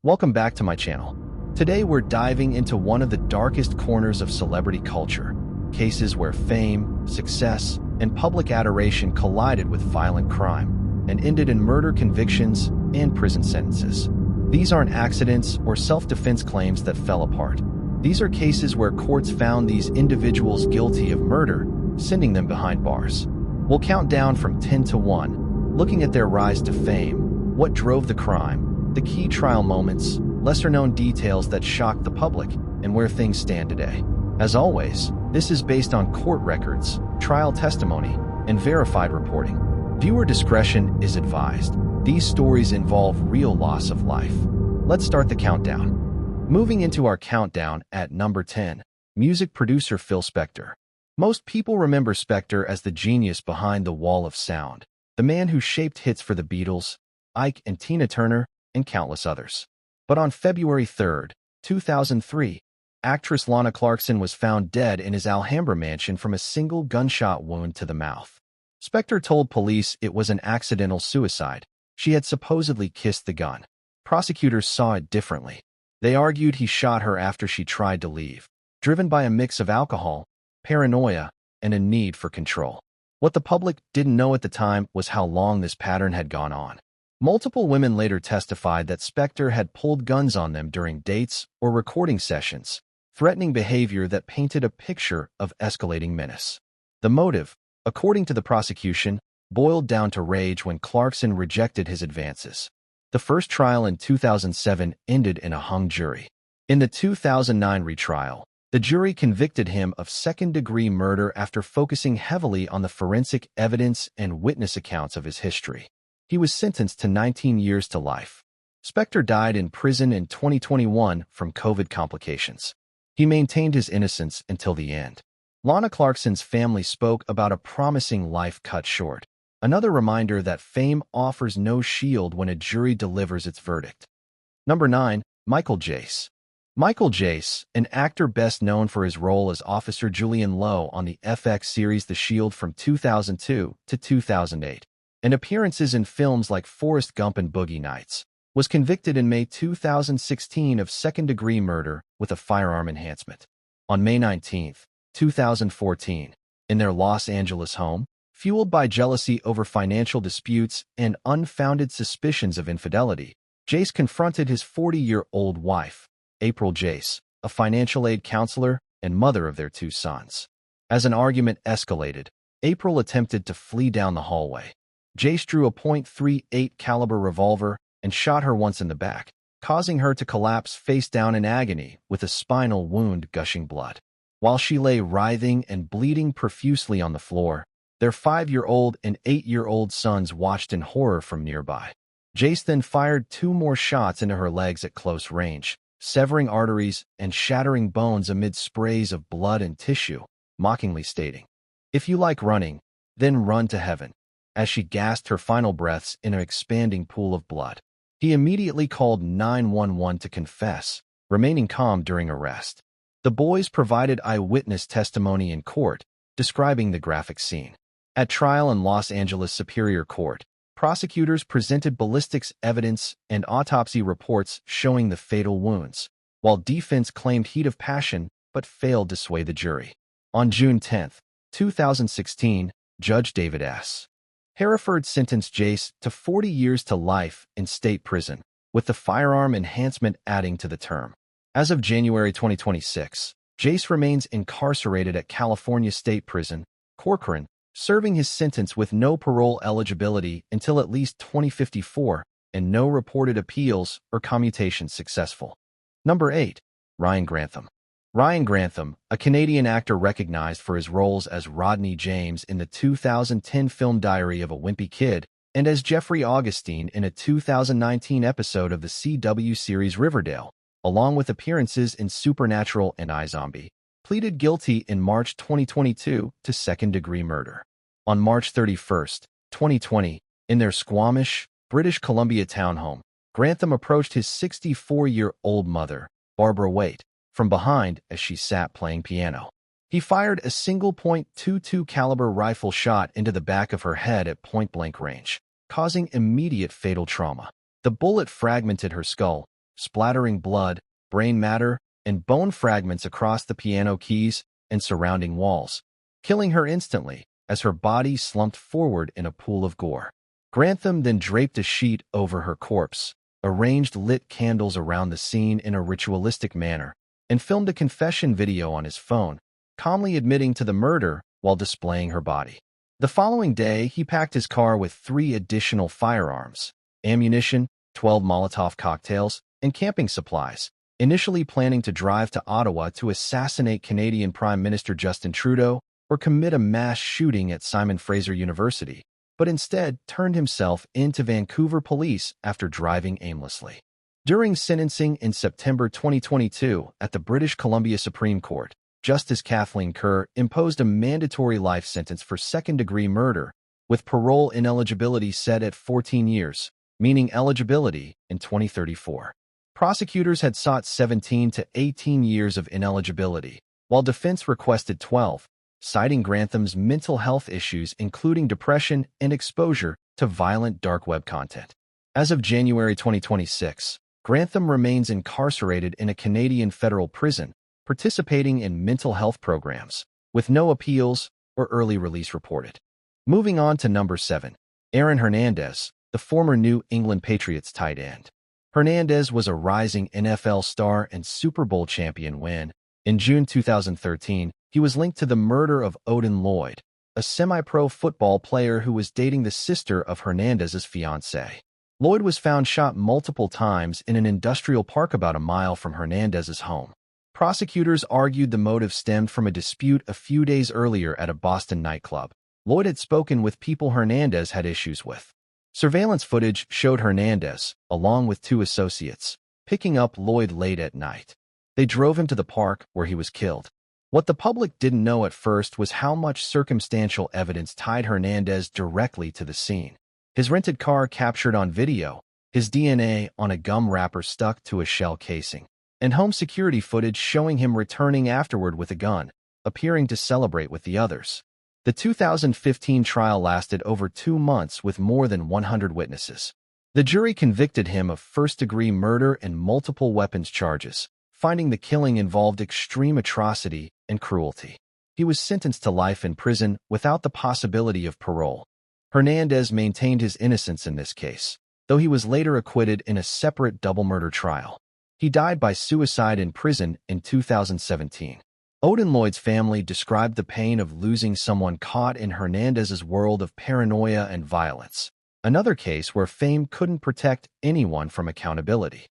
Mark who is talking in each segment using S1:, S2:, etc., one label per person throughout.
S1: Welcome back to my channel. Today we're diving into one of the darkest corners of celebrity culture, cases where fame, success, and public adoration collided with violent crime and ended in murder convictions and prison sentences. These aren't accidents or self-defense claims that fell apart. These are cases where courts found these individuals guilty of murder, sending them behind bars. We'll count down from 10 to 1, looking at their rise to fame, what drove the crime, the key trial moments, lesser-known details that shocked the public, and where things stand today. As always, this is based on court records, trial testimony, and verified reporting. Viewer discretion is advised. These stories involve real loss of life. Let's start the countdown. Moving into our countdown at number 10, music producer Phil Spector. Most people remember Spector as the genius behind the Wall of Sound, the man who shaped hits for the Beatles, Ike and Tina Turner, and countless others. But on February 3, 2003, actress Lana Clarkson was found dead in his Alhambra mansion from a single gunshot wound to the mouth. Spector told police it was an accidental suicide. She had supposedly kissed the gun. Prosecutors saw it differently. They argued he shot her after she tried to leave, driven by a mix of alcohol, paranoia, and a need for control. What the public didn't know at the time was how long this pattern had gone on. Multiple women later testified that Spector had pulled guns on them during dates or recording sessions, threatening behavior that painted a picture of escalating menace. The motive, according to the prosecution, boiled down to rage when Clarkson rejected his advances. The first trial in 2007 ended in a hung jury. In the 2009 retrial, the jury convicted him of second-degree murder after focusing heavily on the forensic evidence and witness accounts of his history. He was sentenced to 19 years to life. Spector died in prison in 2021 from COVID complications. He maintained his innocence until the end. Lana Clarkson's family spoke about a promising life cut short. Another reminder that fame offers no shield when a jury delivers its verdict. Number 9, Michael Jace. Michael Jace, an actor best known for his role as Officer Julian Lowe on the FX series The Shield from 2002 to 2008, and appearances in films like Forrest Gump and Boogie Nights, was convicted in May 2016 of second-degree murder with a firearm enhancement. On May 19, 2014, in their Los Angeles home, fueled by jealousy over financial disputes and unfounded suspicions of infidelity, Jace confronted his 40-year-old wife, April Jace, a financial aid counselor and mother of their 2 sons. As an argument escalated, April attempted to flee down the hallway. Jace drew a .38 caliber revolver and shot her once in the back, causing her to collapse face down in agony with a spinal wound gushing blood. While she lay writhing and bleeding profusely on the floor, their 5-year-old and 8-year-old sons watched in horror from nearby. Jace then fired 2 more shots into her legs at close range, severing arteries and shattering bones amid sprays of blood and tissue, mockingly stating, "If you like running, then run to heaven," as she gasped her final breaths in an expanding pool of blood. He immediately called 911 to confess, remaining calm during arrest. The boys provided eyewitness testimony in court, describing the graphic scene. At trial in Los Angeles Superior Court, prosecutors presented ballistics evidence and autopsy reports showing the fatal wounds, while defense claimed heat of passion but failed to sway the jury. On June 10, 2016, Judge David S. Hereford sentenced Jace to 40 years to life in state prison, with the firearm enhancement adding to the term. As of January 2026, Jace remains incarcerated at California State Prison, Corcoran, serving his sentence with no parole eligibility until at least 2054 and no reported appeals or commutations successful. Number 8, Ryan Grantham. Ryan Grantham, a Canadian actor recognized for his roles as Rodney James in the 2010 film Diary of a Wimpy Kid and as Jeffrey Augustine in a 2019 episode of the CW series Riverdale, along with appearances in Supernatural and iZombie, pleaded guilty in March 2022 to second-degree murder. On March 31, 2020, in their Squamish, British Columbia townhome, Grantham approached his 64-year-old mother, Barbara Waite, from behind as she sat playing piano. He fired a single .22 caliber rifle shot into the back of her head at point-blank range, causing immediate fatal trauma. The bullet fragmented her skull, splattering blood, brain matter, and bone fragments across the piano keys and surrounding walls, killing her instantly as her body slumped forward in a pool of gore. Grantham then draped a sheet over her corpse, arranged lit candles around the scene in a ritualistic manner, and filmed a confession video on his phone, calmly admitting to the murder while displaying her body. The following day, he packed his car with 3 additional firearms, ammunition, 12 Molotov cocktails, and camping supplies, initially planning to drive to Ottawa to assassinate Canadian Prime Minister Justin Trudeau or commit a mass shooting at Simon Fraser University, but instead turned himself into Vancouver police after driving aimlessly. During sentencing in September 2022 at the British Columbia Supreme Court, Justice Kathleen Kerr imposed a mandatory life sentence for second-degree murder, with parole ineligibility set at 14 years, meaning eligibility in 2034. Prosecutors had sought 17 to 18 years of ineligibility, while defense requested 12, citing Grantham's mental health issues including depression and exposure to violent dark web content. As of January 2026, Grantham remains incarcerated in a Canadian federal prison, participating in mental health programs, with no appeals or early release reported. Moving on to number 7, Aaron Hernandez, the former New England Patriots tight end. Hernandez was a rising NFL star and Super Bowl champion when, in June 2013, he was linked to the murder of Odin Lloyd, a semi-pro football player who was dating the sister of Hernandez's fiancée. Lloyd was found shot multiple times in an industrial park about a mile from Hernandez's home. Prosecutors argued the motive stemmed from a dispute a few days earlier at a Boston nightclub. Lloyd had spoken with people Hernandez had issues with. Surveillance footage showed Hernandez, along with 2 associates, picking up Lloyd late at night. They drove him to the park where he was killed. What the public didn't know at first was how much circumstantial evidence tied Hernandez directly to the scene. His rented car captured on video, his DNA on a gum wrapper stuck to a shell casing, and home security footage showing him returning afterward with a gun, appearing to celebrate with the others. The 2015 trial lasted over 2 months with more than 100 witnesses. The jury convicted him of first-degree murder and multiple weapons charges, finding the killing involved extreme atrocity and cruelty. He was sentenced to life in prison without the possibility of parole. Hernandez maintained his innocence in this case, though he was later acquitted in a separate double murder trial. He died by suicide in prison in 2017. Odin Lloyd's family described the pain of losing someone caught in Hernandez's world of paranoia and violence, another case where fame couldn't protect anyone from accountability.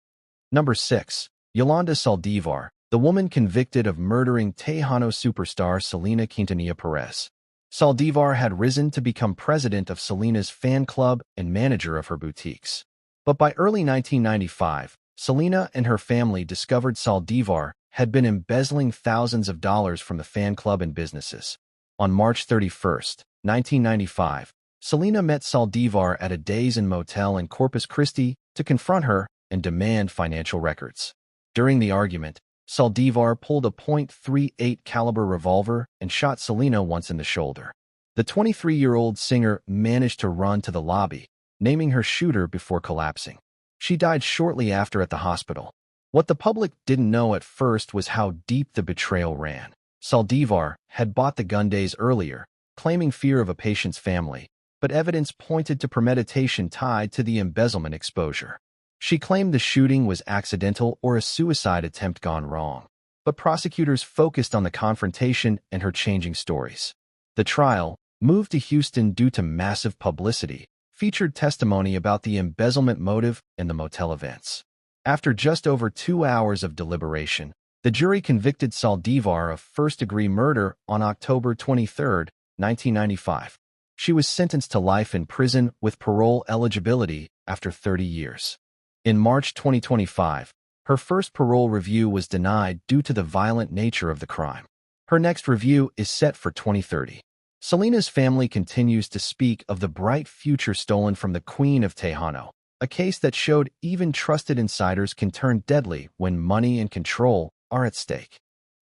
S1: Number 6. Yolanda Saldívar, the woman convicted of murdering Tejano superstar Selena Quintanilla Perez. Saldívar had risen to become president of Selena's fan club and manager of her boutiques. But by early 1995, Selena and her family discovered Saldívar had been embezzling thousands of dollars from the fan club and businesses. On March 31, 1995, Selena met Saldívar at a Days Inn motel in Corpus Christi to confront her and demand financial records. During the argument, Saldívar pulled a .38 caliber revolver and shot Selena once in the shoulder. The 23-year-old singer managed to run to the lobby, naming her shooter before collapsing. She died shortly after at the hospital. What the public didn't know at first was how deep the betrayal ran. Saldívar had bought the gun days earlier, claiming fear of a patient's family, but evidence pointed to premeditation tied to the embezzlement exposure. She claimed the shooting was accidental or a suicide attempt gone wrong, but prosecutors focused on the confrontation and her changing stories. The trial, moved to Houston due to massive publicity, featured testimony about the embezzlement motive and the motel events. After just over 2 hours of deliberation, the jury convicted Saldívar of first-degree murder on October 23, 1995. She was sentenced to life in prison with parole eligibility after 30 years. In March 2025, her first parole review was denied due to the violent nature of the crime. Her next review is set for 2030. Selena's family continues to speak of the bright future stolen from the Queen of Tejano, a case that showed even trusted insiders can turn deadly when money and control are at stake.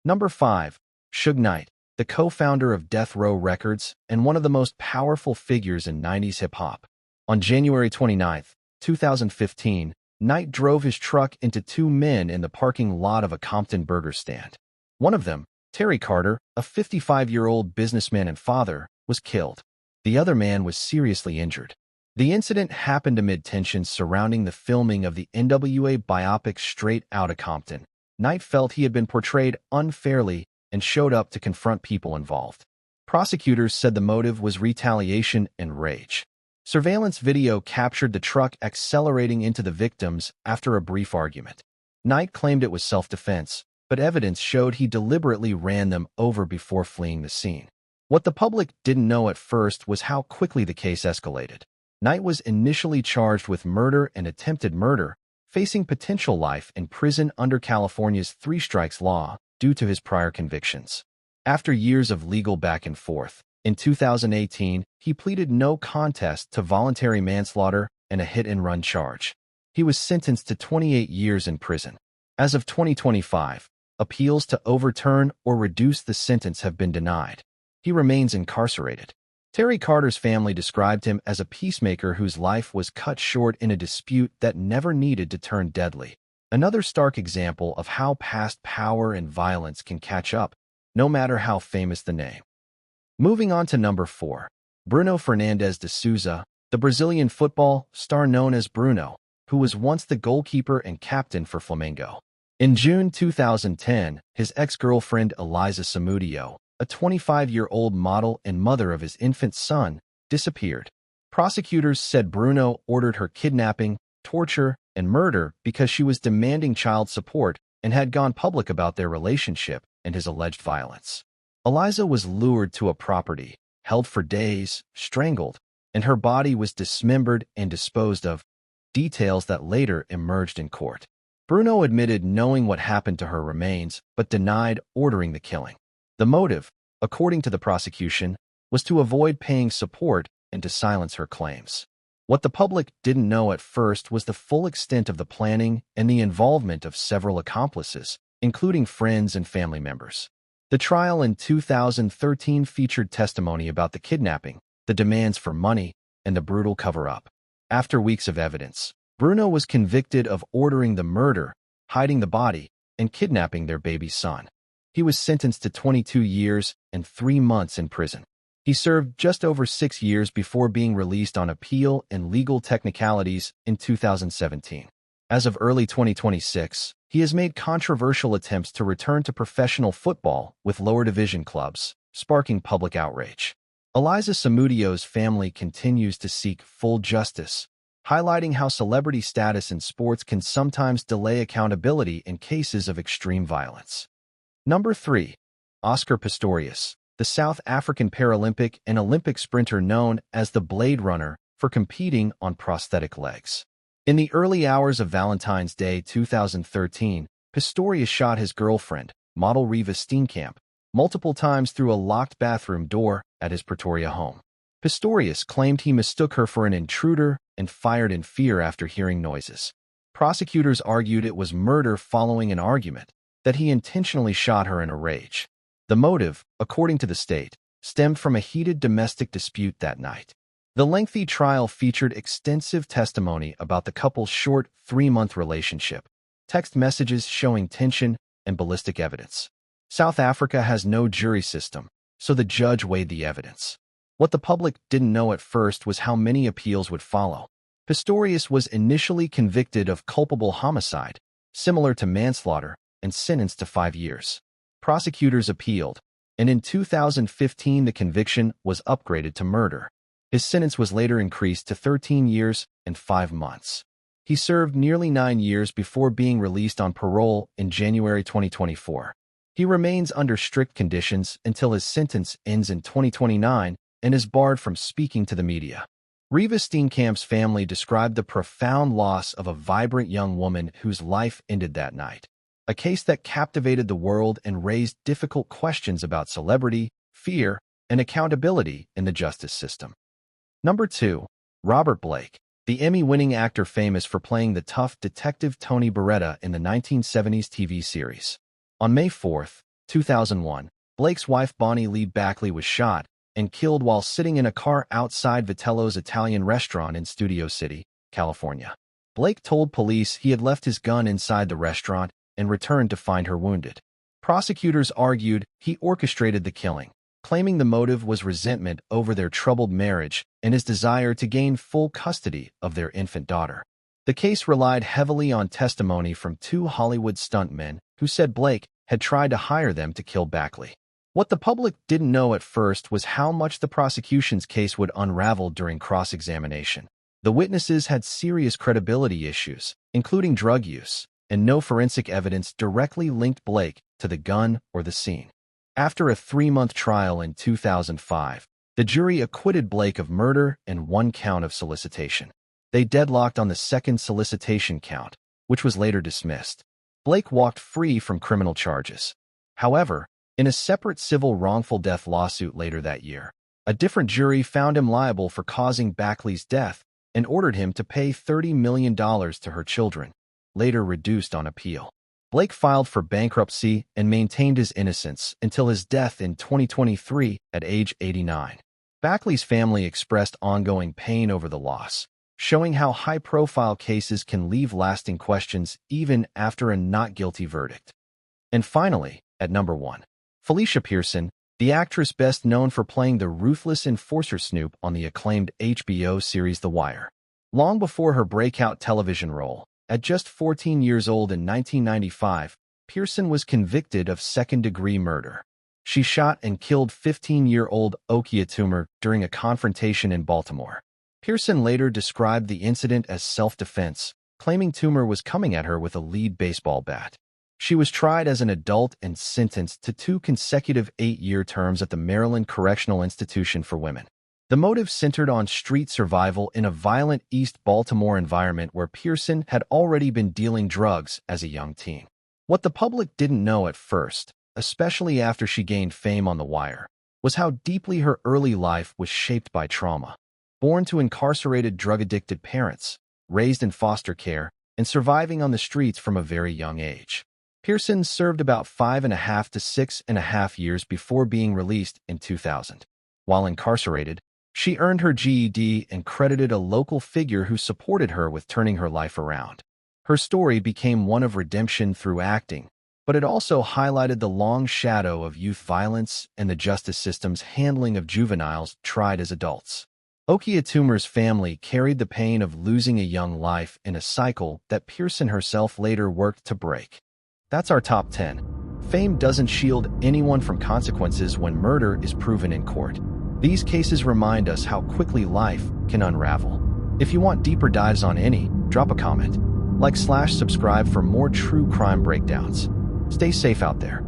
S1: Number 5. Suge Knight, the co-founder of Death Row Records and one of the most powerful figures in 90s hip-hop. On January 29, 2015, Knight drove his truck into two men in the parking lot of a Compton burger stand. One of them, Terry Carter, a 55-year-old businessman and father, was killed. The other man was seriously injured. The incident happened amid tensions surrounding the filming of the NWA biopic Straight Outta Compton. Knight felt he had been portrayed unfairly and showed up to confront people involved. Prosecutors said the motive was retaliation and rage. Surveillance video captured the truck accelerating into the victims after a brief argument. Knight claimed it was self-defense, but evidence showed he deliberately ran them over before fleeing the scene. What the public didn't know at first was how quickly the case escalated. Knight was initially charged with murder and attempted murder, facing potential life in prison under California's three-strikes law due to his prior convictions. After years of legal back and forth, in 2018, he pleaded no contest to voluntary manslaughter and a hit-and-run charge. He was sentenced to 28 years in prison. As of 2025, appeals to overturn or reduce the sentence have been denied. He remains incarcerated. Terry Carter's family described him as a peacemaker whose life was cut short in a dispute that never needed to turn deadly. Another stark example of how past power and violence can catch up, no matter how famous the name. Moving on to number 4. Bruno Fernandes de Souza, the Brazilian football star known as Bruno, who was once the goalkeeper and captain for Flamengo. In June 2010, his ex-girlfriend Elisa Samudio, a 25-year-old model and mother of his infant son, disappeared. Prosecutors said Bruno ordered her kidnapping, torture, and murder because she was demanding child support and had gone public about their relationship and his alleged violence. Elisa was lured to a property, held for days, strangled, and her body was dismembered and disposed of, details that later emerged in court. Bruno admitted knowing what happened to her remains, but denied ordering the killing. The motive, according to the prosecution, was to avoid paying support and to silence her claims. What the public didn't know at first was the full extent of the planning and the involvement of several accomplices, including friends and family members. The trial in 2013 featured testimony about the kidnapping, the demands for money, and the brutal cover-up. After weeks of evidence, Bruno was convicted of ordering the murder, hiding the body, and kidnapping their baby son. He was sentenced to 22 years and 3 months in prison. He served just over 6 years before being released on appeal and legal technicalities in 2017. As of early 2026, he has made controversial attempts to return to professional football with lower division clubs, sparking public outrage. Elisa Samudio's family continues to seek full justice, highlighting how celebrity status in sports can sometimes delay accountability in cases of extreme violence. Number 3. Oscar Pistorius, the South African Paralympic and Olympic sprinter known as the Blade Runner for competing on prosthetic legs. In the early hours of Valentine's Day 2013, Pistorius shot his girlfriend, model Riva Steenkamp, multiple times through a locked bathroom door at his Pretoria home. Pistorius claimed he mistook her for an intruder and fired in fear after hearing noises. Prosecutors argued it was murder following an argument, that he intentionally shot her in a rage. The motive, according to the state, stemmed from a heated domestic dispute that night. The lengthy trial featured extensive testimony about the couple's short 3-month relationship, text messages showing tension, and ballistic evidence. South Africa has no jury system, so the judge weighed the evidence. What the public didn't know at first was how many appeals would follow. Pistorius was initially convicted of culpable homicide, similar to manslaughter, and sentenced to 5 years. Prosecutors appealed, and in 2015 the conviction was upgraded to murder. His sentence was later increased to 13 years and 5 months. He served nearly 9 years before being released on parole in January 2024. He remains under strict conditions until his sentence ends in 2029 and is barred from speaking to the media. Riva Steenkamp's family described the profound loss of a vibrant young woman whose life ended that night, a case that captivated the world and raised difficult questions about celebrity, fear, and accountability in the justice system. Number 2. Robert Blake, the Emmy-winning actor famous for playing the tough detective Tony Beretta in the 1970s TV series. On May 4, 2001, Blake's wife Bonnie Lee Backley was shot and killed while sitting in a car outside Vitello's Italian restaurant in Studio City, California. Blake told police he had left his gun inside the restaurant and returned to find her wounded. Prosecutors argued he orchestrated the killing, claiming the motive was resentment over their troubled marriage and his desire to gain full custody of their infant daughter. The case relied heavily on testimony from two Hollywood stuntmen who said Blake had tried to hire them to kill Backley. What the public didn't know at first was how much the prosecution's case would unravel during cross-examination. The witnesses had serious credibility issues, including drug use, and no forensic evidence directly linked Blake to the gun or the scene. After a 3-month trial in 2005, the jury acquitted Blake of murder and 1 count of solicitation. They deadlocked on the second solicitation count, which was later dismissed. Blake walked free from criminal charges. However, in a separate civil wrongful death lawsuit later that year, a different jury found him liable for causing Backley's death and ordered him to pay $30 million to her children, later reduced on appeal. Blake filed for bankruptcy and maintained his innocence until his death in 2023 at age 89. Backley's family expressed ongoing pain over the loss, showing how high-profile cases can leave lasting questions even after a not guilty verdict. And finally, at number 1, Felicia Pearson, the actress best known for playing the ruthless enforcer Snoop on the acclaimed HBO series The Wire. Long before her breakout television role, at just 14 years old in 1995, Pearson was convicted of second-degree murder. She shot and killed 15-year-old Okia Toomer during a confrontation in Baltimore. Pearson later described the incident as self-defense, claiming Toomer was coming at her with a lead baseball bat. She was tried as an adult and sentenced to 2 consecutive 8-year terms at the Maryland Correctional Institution for Women. The motive centered on street survival in a violent East Baltimore environment where Pearson had already been dealing drugs as a young teen. What the public didn't know at first, especially after she gained fame on The Wire, was how deeply her early life was shaped by trauma. Born to incarcerated drug-addicted parents, raised in foster care, and surviving on the streets from a very young age, Pearson served about 5.5 to 6.5 years before being released in 2000. While incarcerated, she earned her GED and credited a local figure who supported her with turning her life around. Her story became one of redemption through acting, but it also highlighted the long shadow of youth violence and the justice system's handling of juveniles tried as adults. Okia Toomer's family carried the pain of losing a young life in a cycle that Pearson herself later worked to break. That's our top 10. Fame doesn't shield anyone from consequences when murder is proven in court. These cases remind us how quickly life can unravel. If you want deeper dives on any, drop a comment. Like/subscribe for more true crime breakdowns. Stay safe out there.